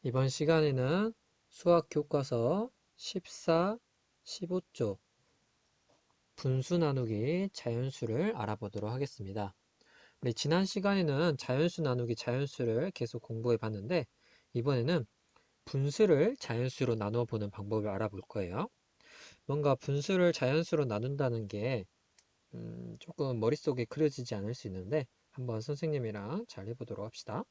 이번 시간에는 수학 교과서 14, 15쪽 분수 나누기 자연수를 알아보도록 하겠습니다. 우리 지난 시간에는 자연수 나누기 자연수를 계속 공부해 봤는데 이번에는 분수를 자연수로 나누어 보는 방법을 알아볼 거예요. 뭔가 분수를 자연수로 나눈다는 게 조금 머릿속에 그려지지 않을 수 있는데 한번 선생님이랑 잘 해보도록 합시다.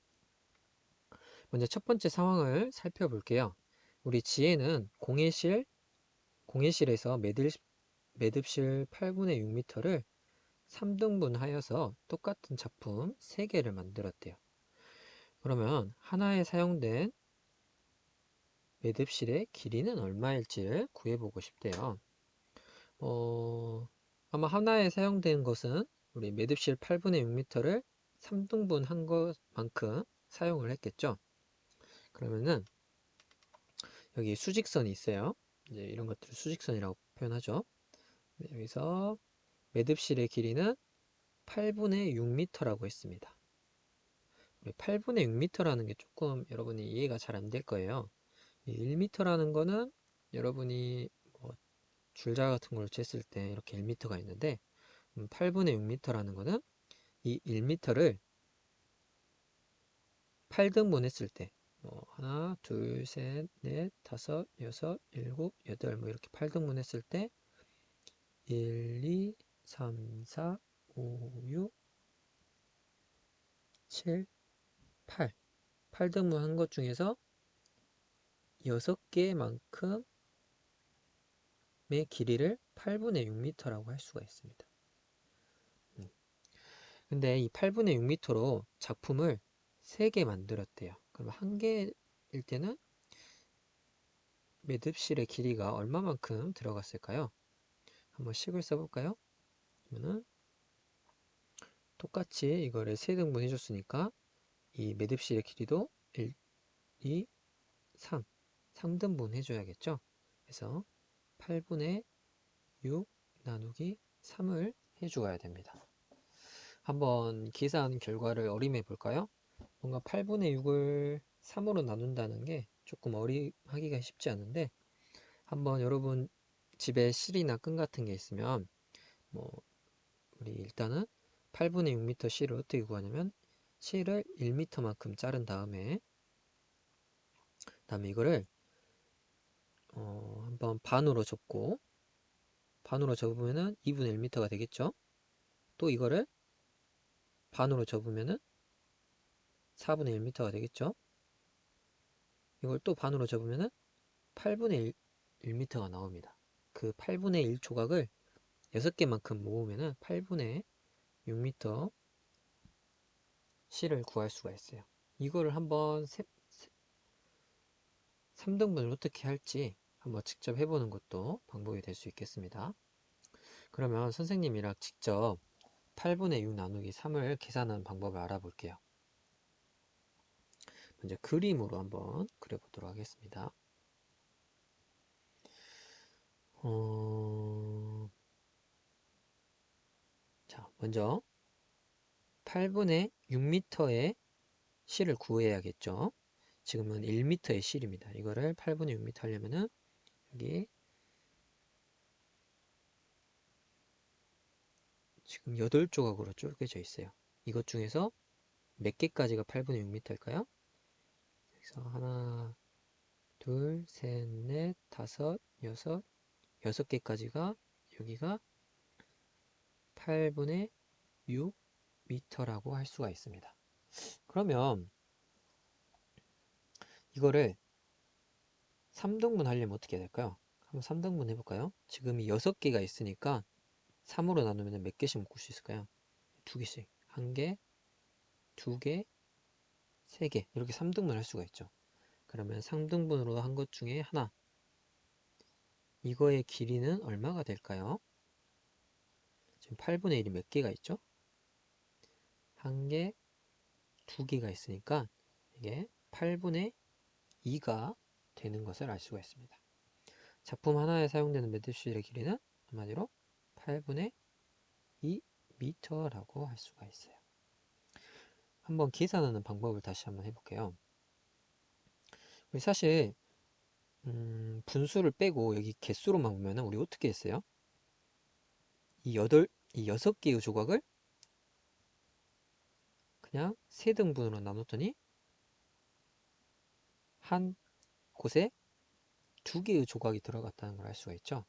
먼저 첫 번째 상황을 살펴볼게요. 우리 지혜는 공예실에서 매듭실 8분의 6m를 3등분하여서 똑같은 작품 3개를 만들었대요. 그러면 하나에 사용된 매듭실의 길이는 얼마일지를 구해보고 싶대요. 아마 하나에 사용된 것은 우리 매듭실 8분의 6m를 3등분한 것만큼 사용을 했겠죠. 그러면은 여기 수직선이 있어요. 이제 이런 것들을 수직선이라고 표현하죠. 네, 여기서 매듭실의 길이는 8분의 6m라고 했습니다. 8분의 6m라는 게 조금 여러분이 이해가 잘 안 될 거예요. 1m라는 거는 여러분이 뭐 줄자 같은 걸 쟀을 때 이렇게 1m가 있는데 8분의 6m라는 거는 이 1m를 8등분 했을 때 하나, 둘, 셋, 넷, 다섯, 여섯, 일곱, 여덟 뭐 이렇게 8등분 했을 때 1, 2, 3, 4, 5, 6, 7, 8 8등분 한 것 중에서 6개만큼의 길이를 8분의 6m라고 할 수가 있습니다. 근데 이 8분의 6m로 작품을 3개 만들었대요. 그럼 한 개일 때는 매듭실의 길이가 얼마만큼 들어갔을까요? 한번 식을 써볼까요? 그러면은 똑같이 이거를 3등분 해줬으니까 이 매듭실의 길이도 1, 2, 3, 3등분 해줘야겠죠? 그래서 8분의 6 나누기 3을 해주어야 됩니다. 한번 계산 결과를 어림해 볼까요? 뭔가 8분의 6을 3으로 나눈다는 게 조금 어림하기가 쉽지 않은데 한번 여러분 집에 실이나 끈 같은 게 있으면 뭐 우리 일단은 8분의 6m 실을 어떻게 구하냐면 실을 1m만큼 자른 다음에 이거를 한번 반으로 접고 반으로 접으면은 2분의 1m가 되겠죠? 또 이거를 반으로 접으면은 4분의 1m가 되겠죠? 이걸 또 반으로 접으면은 8분의 1m가 나옵니다. 그 8분의 1 조각을 6개만큼 모으면은 8분의 6m 실을 구할 수가 있어요. 이거를 한번 3등분을 어떻게 할지 한번 직접 해보는 것도 방법이 될 수 있겠습니다. 그러면 선생님이랑 직접 8분의 6 나누기 3을 계산하는 방법을 알아볼게요. 먼저 그림으로 한번 그려보도록 하겠습니다. 자, 먼저 8분의 6m의 실을 구해야겠죠. 지금은 1m의 실입니다. 이거를 8분의 6m 하려면은 여기 지금 8조각으로 쪼개져 있어요. 이것 중에서 몇 개까지가 8분의 6m일까요? 그래서 하나, 둘, 셋, 넷, 다섯, 여섯, 6개까지가 여기가 8분의 6m라고 할 수가 있습니다. 그러면 이거를 3등분 하려면 어떻게 해야 될까요? 한번 3등분 해볼까요? 지금 이 6개가 있으니까 3으로 나누면 몇 개씩 묶을 수 있을까요? 2개씩. 1개, 2개, 3개. 이렇게 3등분 할 수가 있죠. 그러면 3등분으로 한 것 중에 하나. 이거의 길이는 얼마가 될까요? 지금 8분의 1이 몇 개가 있죠? 1개, 2개가 있으니까 이게 8분의 2가 되는 것을 알 수가 있습니다. 작품 하나에 사용되는 매듭실의 길이는 한마디로 8분의 2m라고 할 수가 있어요. 한번 계산하는 방법을 다시 한번 해볼게요. 사실 분수를 빼고 여기 개수로만 보면은 우리 어떻게 했어요? 이 6개의 조각을 그냥 3등분으로 나눴더니 한 곳에 2개의 조각이 들어갔다는 걸 알 수가 있죠.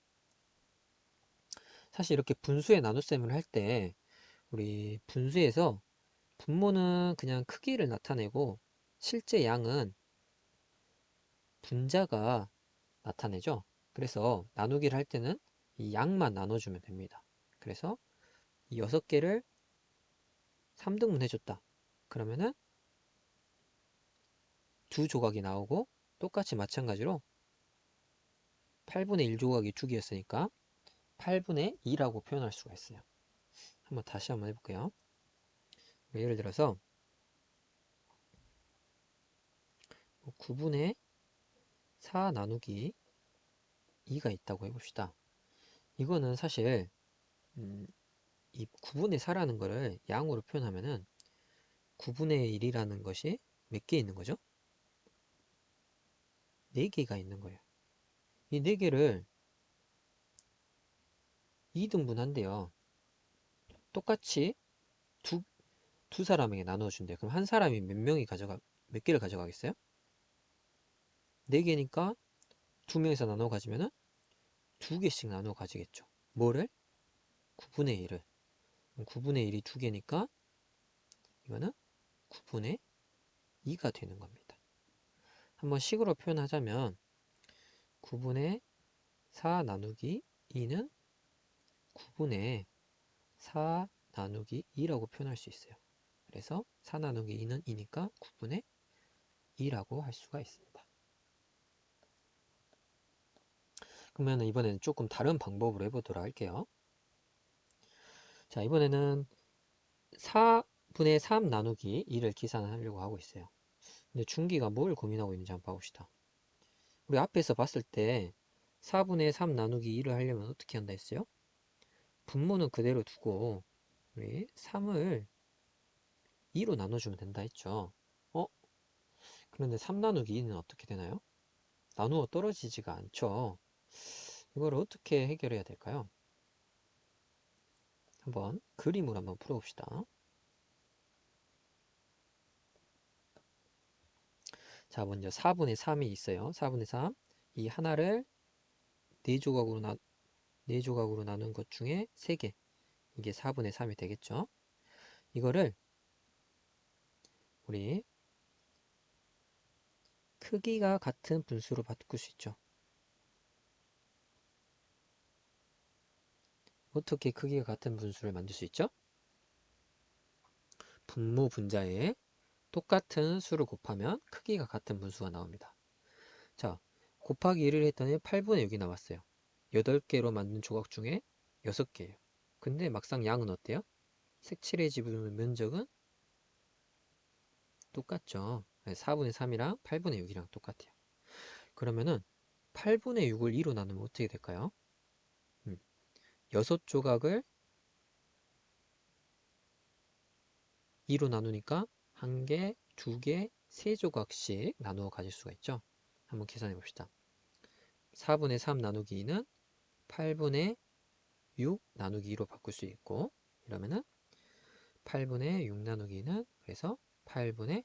사실 이렇게 분수의 나눗셈을 할 때 우리 분수에서 분모는 그냥 크기를 나타내고 실제 양은 분자가 나타내죠. 그래서 나누기를 할 때는 이 양만 나눠주면 됩니다. 그래서 이 6개를 3등분 해줬다. 그러면은 2조각이 나오고 똑같이 마찬가지로 8분의 1 조각이 2개였으니까 8분의 2라고 표현할 수가 있어요. 다시 한번 해볼게요. 예를 들어서 9분의 4 나누기 2가 있다고 해봅시다. 이거는 사실 이 9분의 4라는 거를 양으로 표현하면은 9분의 1이라는 것이 몇 개 있는 거죠? 4개가 있는 거예요. 이 4개를 2등분한대요. 똑같이 두 사람에게 나눠준대요. 그럼 한 사람이 몇 개를 가져가겠어요? 4개니까 2명에서 나눠 가지면은 2개씩 나눠 가지겠죠. 뭐를? 9분의 1을. 9분의 1이 2개니까 이거는 9분의 2가 되는 겁니다. 한번 식으로 표현하자면 9분의 4 나누기 2는 9분의 4 나누기 2라고 표현할 수 있어요. 그래서 4 나누기 2는 2니까 9분의 2라고 할 수가 있습니다. 그러면 이번에는 조금 다른 방법으로 해보도록 할게요. 자, 이번에는 4분의 3 나누기 2를 계산하려고 하고 있어요. 근데 준기가 뭘 고민하고 있는지 한번 봐봅시다. 우리 앞에서 봤을 때 4분의 3 나누기 2를 하려면 어떻게 한다 했어요? 분모는 그대로 두고 우리 3을 2로 나눠주면 된다 했죠. 그런데 3 나누기 2는 어떻게 되나요? 나누어 떨어지지가 않죠. 이걸 어떻게 해결해야 될까요? 한번 그림으로 한번 풀어봅시다. 자, 먼저 4분의 3이 있어요. 4분의 3. 이 하나를 4조각으로 나눈 것 중에 3개. 이게 4분의 3이 되겠죠. 이거를 우리 크기가 같은 분수로 바꿀 수 있죠. 어떻게 크기가 같은 분수를 만들 수 있죠? 분모 분자에 똑같은 수를 곱하면 크기가 같은 분수가 나옵니다. 자, 곱하기 1을 했더니 8분의 6이 나왔어요. 8개로 만든 조각 중에 6개예요. 근데 막상 양은 어때요? 색칠의 지분 면적은 똑같죠. 4분의 3이랑 8분의 6이랑 똑같아요. 그러면은 8분의 6을 2로 나누면 어떻게 될까요? 6조각을 2로 나누니까 1개, 2개, 3조각씩 나누어 가질 수가 있죠. 한번 계산해 봅시다. 4분의 3 나누기 2는 8분의 6 나누기 2로 바꿀 수 있고, 이러면은 8분의 6 나누기 2는 그래서 8분의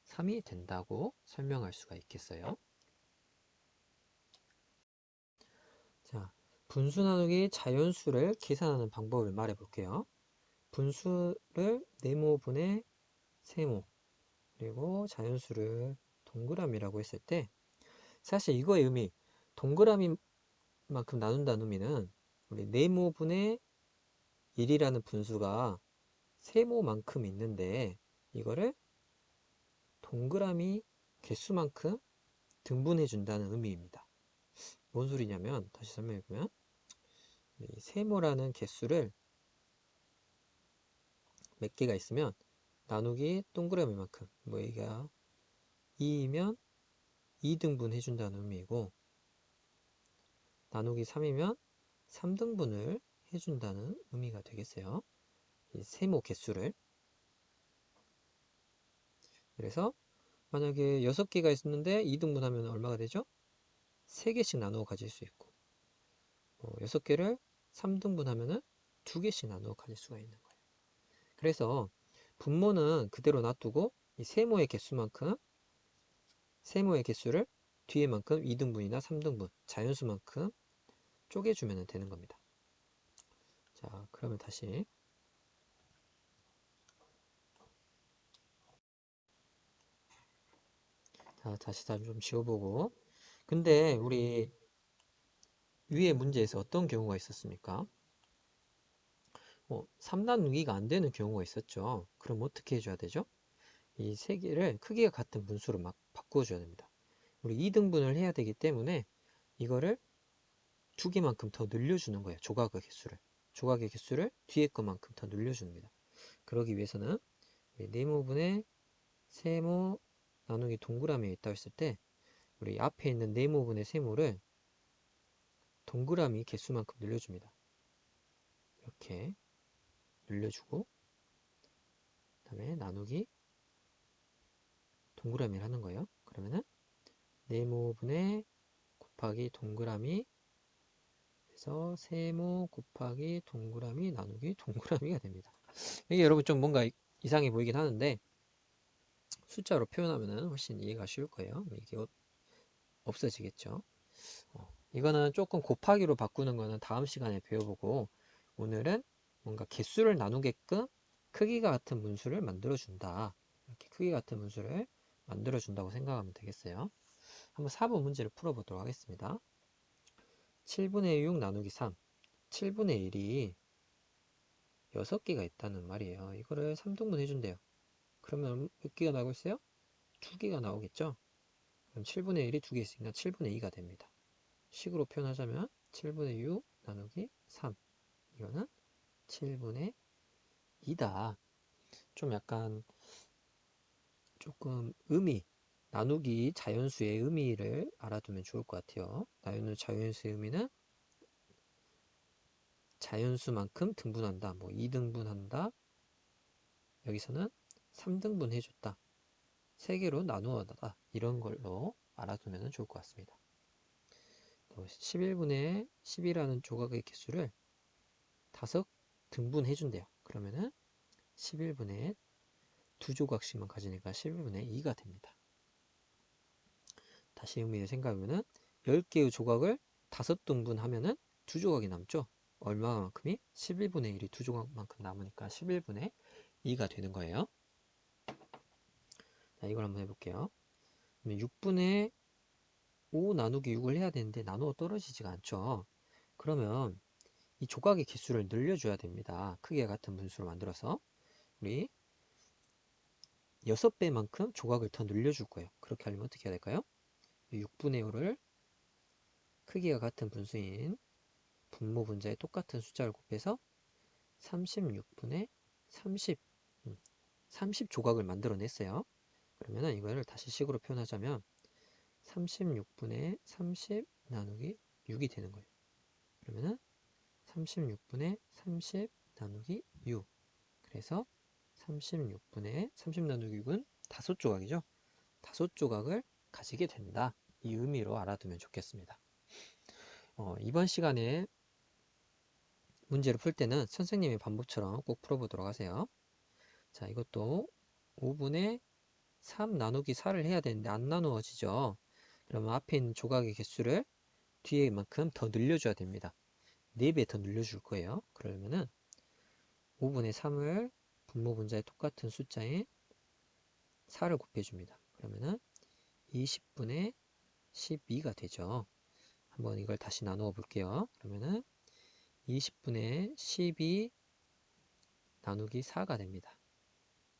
3이 된다고 설명할 수가 있겠어요. 자, 분수 나누기 자연수를 계산하는 방법을 말해 볼게요. 분수를 네모분의 세모, 그리고 자연수를 동그라미라고 했을 때 사실 이거의 의미, 동그라미만큼 나눈다는 의미는 우리 네모분의 1이라는 분수가 세모만큼 있는데 이거를 동그라미 개수만큼 등분해 준다는 의미입니다. 뭔 소리냐면 다시 설명해 보면 이 세모라는 개수를 몇 개가 있으면 나누기 동그라미만큼 뭐 얘가 2이면 2등분 해준다는 의미이고 나누기 3이면 3등분을 해준다는 의미가 되겠어요. 이 세모 개수를. 그래서 만약에 6개가 있었는데 2등분 하면 얼마가 되죠? 3개씩 나누어 가질 수 있고 6개를 3등분 하면은 2개씩 나누어 가질 수가 있는 거예요. 그래서 분모는 그대로 놔두고 이 세모의 개수만큼 세모의 개수를 뒤에만큼 2등분이나 3등분 자연수만큼 쪼개주면 되는 겁니다. 자, 그러면 다시 다시 다 좀 지워보고 근데 우리 위에 문제에서 어떤 경우가 있었습니까? 3나누기가 안 되는 경우가 있었죠. 그럼 어떻게 해줘야 되죠? 이 세 개를 크기가 같은 분수로 막 바꿔줘야 됩니다. 우리 2등분을 해야 되기 때문에 이거를 2개만큼 더 늘려주는 거예요. 조각의 개수를 뒤에 것만큼 더 늘려줍니다. 그러기 위해서는 네모분의 세모 나누기 동그라미에 있다고 했을 때 우리 앞에 있는 네모분의 세모를 동그라미 개수만큼 늘려줍니다. 이렇게 늘려주고 그 다음에 나누기 동그라미를 하는 거예요. 그러면은 네모분의 곱하기 동그라미 해서 세모 곱하기 동그라미 나누기 동그라미가 됩니다. 이게 여러분 좀 뭔가 이상해 보이긴 하는데 숫자로 표현하면 훨씬 이해가 쉬울 거예요. 이게 없어지겠죠. 이거는 조금 곱하기로 바꾸는 거는 다음 시간에 배워보고 오늘은 뭔가 개수를 나누게끔 크기가 같은 문수를 만들어준다. 이렇게 크기 같은 문수를 만들어준다고 생각하면 되겠어요. 한번 4번 문제를 풀어보도록 하겠습니다. 7분의 6 나누기 3 7분의 1이 6개가 있다는 말이에요. 이거를 3등분 해준대요. 그러면 몇 개가 나오고 있어요? 2개가 나오겠죠? 그럼 7분의 1이 2개 있으니까 7분의 2가 됩니다. 식으로 표현하자면 7분의 6 나누기 3 이거는 7분의 2다. 좀 약간 조금 나누기 자연수의 의미를 알아두면 좋을 것 같아요. 나누기 자연수의 의미는 자연수만큼 등분한다. 뭐 2등분한다. 여기서는 3등분 해줬다. 3개로 나누어다. 이런 걸로 알아두면 좋을 것 같습니다. 11분의 10이라는 조각의 개수를 5등분 해준대요. 그러면은 11분의 2조각씩만 가지니까 11분의 2가 됩니다. 다시 의미를 생각하면은 10개의 조각을 5등분 하면은 2조각이 남죠. 얼마만큼이? 11분의 1이 2조각만큼 남으니까 11분의 2가 되는 거예요. 자, 이걸 한번 해볼게요. 6분의 5 나누기 6을 해야 되는데 나누어 떨어지지가 않죠. 그러면 이 조각의 개수를 늘려줘야 됩니다. 크기가 같은 분수로 만들어서 우리 6배만큼 조각을 더 늘려줄 거예요. 그렇게 하려면 어떻게 해야 될까요? 6분의 5를 크기가 같은 분수인 분모 분자에 똑같은 숫자를 곱해서 36분의 30 30조각을 만들어냈어요. 그러면 이거를 다시 식으로 표현하자면 36분의 30 나누기 6이 되는 거예요. 그러면은 36분의 30 나누기 6 그래서 36분의 30 나누기 6은 5조각이죠. 5조각을 가지게 된다. 이 의미로 알아두면 좋겠습니다. 이번 시간에 문제를 풀 때는 선생님의 반복처럼 꼭 풀어보도록 하세요. 자, 이것도 5분의 3 나누기 4를 해야 되는데 안 나누어지죠. 그러면 앞에 있는 조각의 개수를 뒤에 만큼 더 늘려줘야 됩니다. 4배 더 늘려줄 거예요. 그러면은 5분의 3을 분모 분자에 똑같은 숫자에 4를 곱해줍니다. 그러면은 20분의 12가 되죠. 한번 이걸 다시 나누어 볼게요. 그러면은 20분의 12 나누기 4가 됩니다.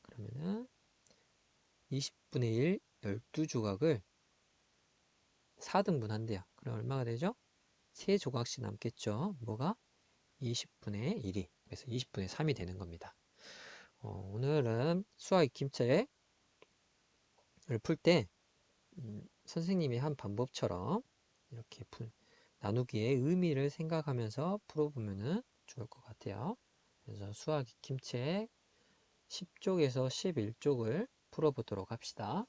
그러면은 20분의 1 12조각을 4등분 한대요. 그럼 얼마가 되죠? 3조각씩 남겠죠. 뭐가? 20분의 1이. 그래서 20분의 3이 되는 겁니다. 오늘은 수학 익힘책을 풀 때 선생님이 한 방법처럼 이렇게 나누기의 의미를 생각하면서 풀어보면 좋을 것 같아요. 그래서 수학 익힘책 10쪽에서 11쪽을 풀어보도록 합시다.